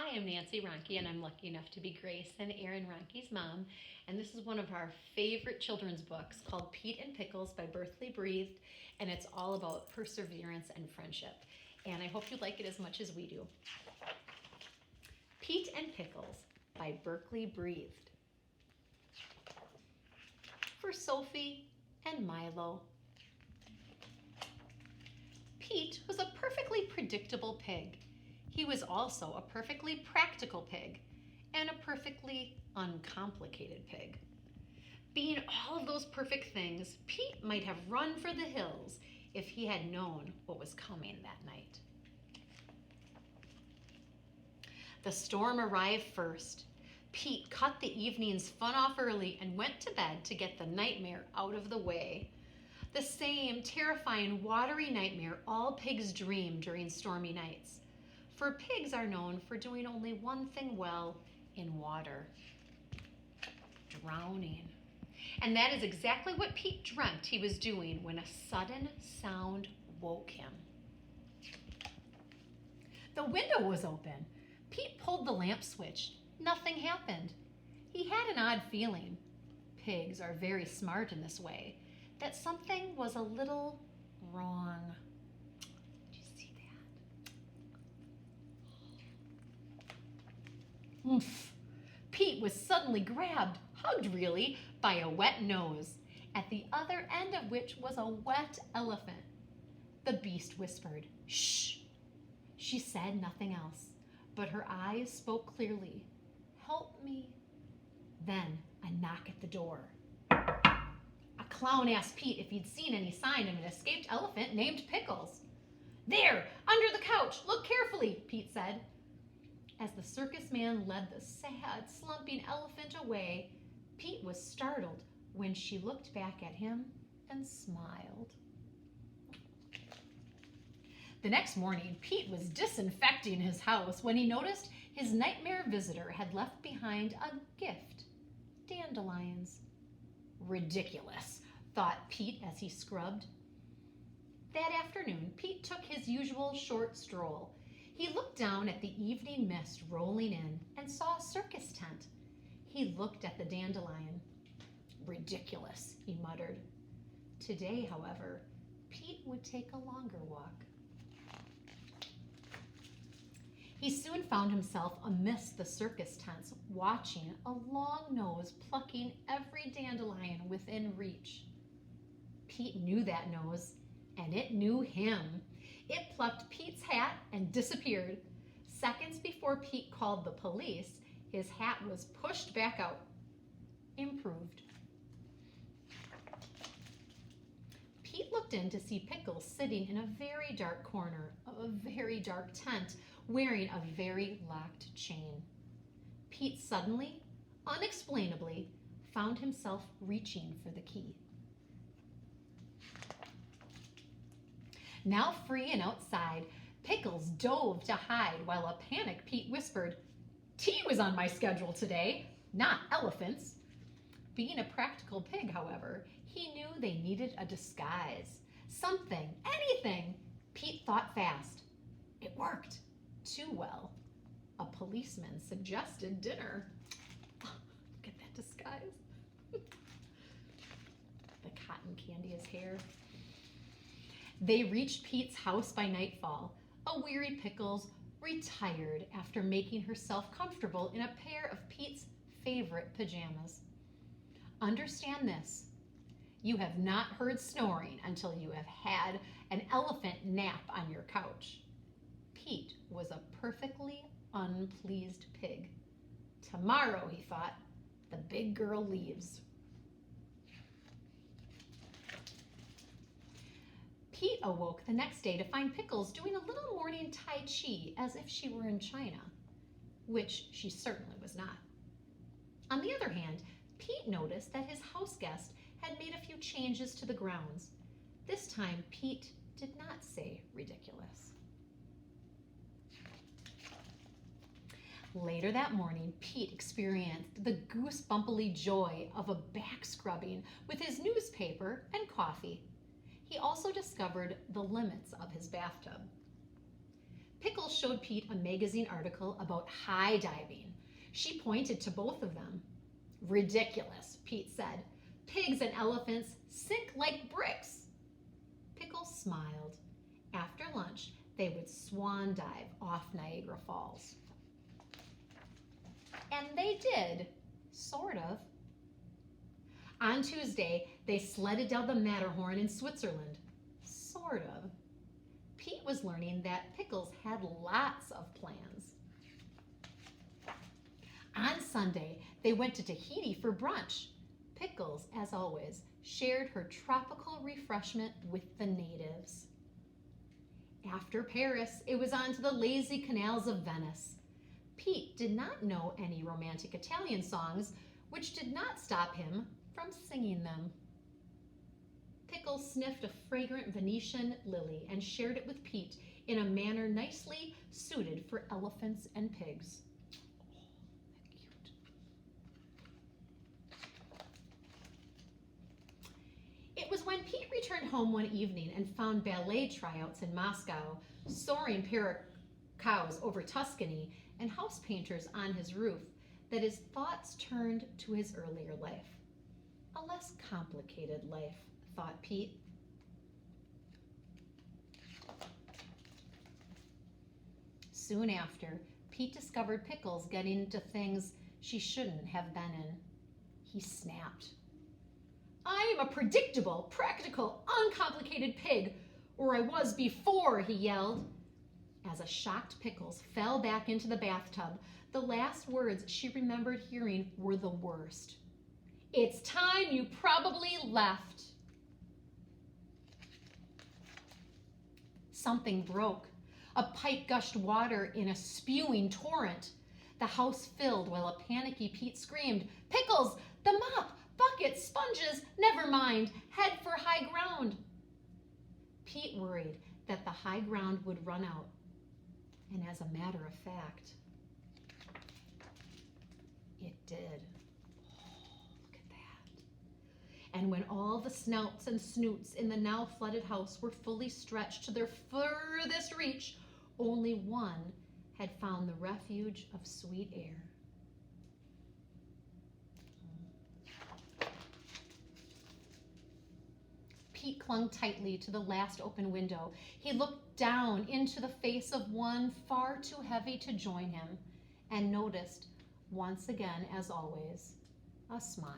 Hi, I'm Nancy Roncke, and I'm lucky enough to be Grace and Aaron Roncke's mom. And this is one of our favorite children's books called Pete and Pickles by Pickles Read-Aloud, and it's all about perseverance and friendship. And I hope you like it as much as we do. Pete and Pickles by Pickles Read-Aloud. For Sophie and Milo. Pete was a perfectly predictable pig. He was also a perfectly practical pig and a perfectly uncomplicated pig. Being all of those perfect things, Pete might have run for the hills if he had known what was coming that night. The storm arrived first. Pete cut the evening's fun off early and went to bed to get the nightmare out of the way. The same terrifying, watery nightmare all pigs dream during stormy nights. For pigs are known for doing only one thing well in water: drowning. And that is exactly what Pete dreamt he was doing when a sudden sound woke him. The window was open. Pete pulled the lamp switch. Nothing happened. He had an odd feeling. Pigs are very smart in this way, that something was a little wrong. Oof. Pete was suddenly grabbed, hugged really, by a wet nose, at the other end of which was a wet elephant. The beast whispered, "Shh." She said nothing else, but her eyes spoke clearly. "Help me." Then a knock at the door. A clown asked Pete if he'd seen any sign of an escaped elephant named Pickles. "There, under the couch, look carefully," Pete said. As the circus man led the sad, slumping elephant away, Pete was startled when she looked back at him and smiled. The next morning, Pete was disinfecting his house when he noticed his nightmare visitor had left behind a gift: dandelions. Ridiculous, thought Pete as he scrubbed. That afternoon, Pete took his usual short stroll. He looked down at the evening mist rolling in and saw a circus tent. He looked at the dandelion. "Ridiculous," he muttered. Today, however, Pete would take a longer walk. He soon found himself amidst the circus tents, watching a long nose plucking every dandelion within reach. Pete knew that nose, and it knew him. It plucked Pete's hat and disappeared. Seconds before Pete called the police, his hat was pushed back out. Improved. Pete looked in to see Pickles sitting in a very dark corner of a very dark tent, wearing a very locked chain. Pete suddenly, unexplainably, found himself reaching for the key. Now free and outside, Pickles dove to hide while a panicked Pete whispered, "Tea was on my schedule today, not elephants." Being a practical pig, however, he knew they needed a disguise. Something, anything. Pete thought fast. It worked. Too well. A policeman suggested dinner. Look at that disguise. The cotton candy is hair. They reached Pete's house by nightfall. A weary Pickles retired after making herself comfortable in a pair of Pete's favorite pajamas. Understand this: you have not heard snoring until you have had an elephant nap on your couch. Pete was a perfectly unpleased pig. Tomorrow, he thought, the big girl leaves. Pete awoke the next day to find Pickles doing a little morning Tai Chi as if she were in China, which she certainly was not. On the other hand, Pete noticed that his house guest had made a few changes to the grounds. This time, Pete did not say ridiculous. Later that morning, Pete experienced the goosebumpily joy of a back scrubbing with his newspaper and coffee. He also discovered the limits of his bathtub. Pickles showed Pete a magazine article about high diving. She pointed to both of them. Ridiculous, Pete said. Pigs and elephants sink like bricks. Pickles smiled. After lunch, they would swan dive off Niagara Falls. And they did, sort of. On Tuesday, they sledded down the Matterhorn in Switzerland, sort of. Pete was learning that Pickles had lots of plans. On Sunday, they went to Tahiti for brunch. Pickles, as always, shared her tropical refreshment with the natives. After Paris, it was on to the lazy canals of Venice. Pete did not know any romantic Italian songs, which did not stop him from singing them. Pickles sniffed a fragrant Venetian lily and shared it with Pete in a manner nicely suited for elephants and pigs. It was when Pete returned home one evening and found ballet tryouts in Moscow, soaring pair of cows over Tuscany, and house painters on his roof that his thoughts turned to his earlier life. A less complicated life, thought Pete. Soon after, Pete discovered Pickles getting into things she shouldn't have been in. He snapped. I am a predictable, practical, uncomplicated pig, or I was before, he yelled. As a shocked Pickles fell back into the bathtub, the last words she remembered hearing were the worst. It's time you probably left. Something broke. A pipe gushed water in a spewing torrent. The house filled while a panicky Pete screamed, Pickles, the mop, buckets, sponges, never mind, head for high ground. Pete worried that the high ground would run out. And as a matter of fact, it did. Oh, look at that. And when all the snouts and snoots in the now flooded house were fully stretched to their furthest reach, only one had found the refuge of sweet air. Pete clung tightly to the last open window. He looked down into the face of one far too heavy to join him and noticed, once again, as always, a smile.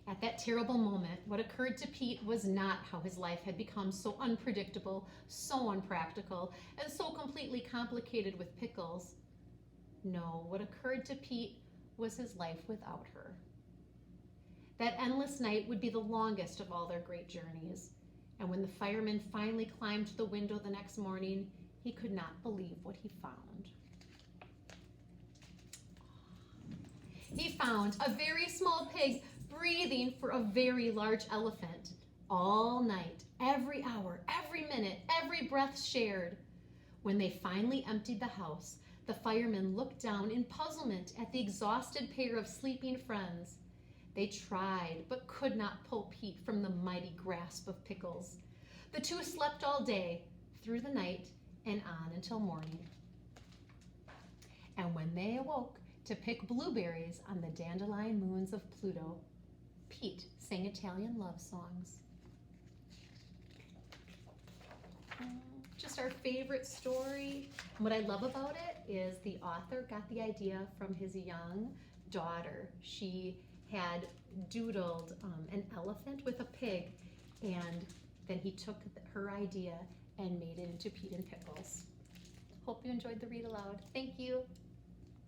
At that terrible moment, what occurred to Pete was not how his life had become so unpredictable, so unpractical, and so completely complicated with Pickles. No, what occurred to Pete was his life without her. That endless night would be the longest of all their great journeys, and when the fireman finally climbed to the window the next morning, he could not believe what he found. He found a very small pig breathing for a very large elephant. All night, every hour, every minute, every breath shared. When they finally emptied the house, the fireman looked down in puzzlement at the exhausted pair of sleeping friends. They tried, but could not pull Pete from the mighty grasp of Pickles. The two slept all day, through the night, and on until morning. And when they awoke to pick blueberries on the dandelion moons of Pluto, Pete sang Italian love songs. Just our favorite story. What I love about it is the author got the idea from his young daughter. She had doodled an elephant with a pig, and then he took her idea and made it into Pete and Pickles. Hope you enjoyed the read aloud. Thank you.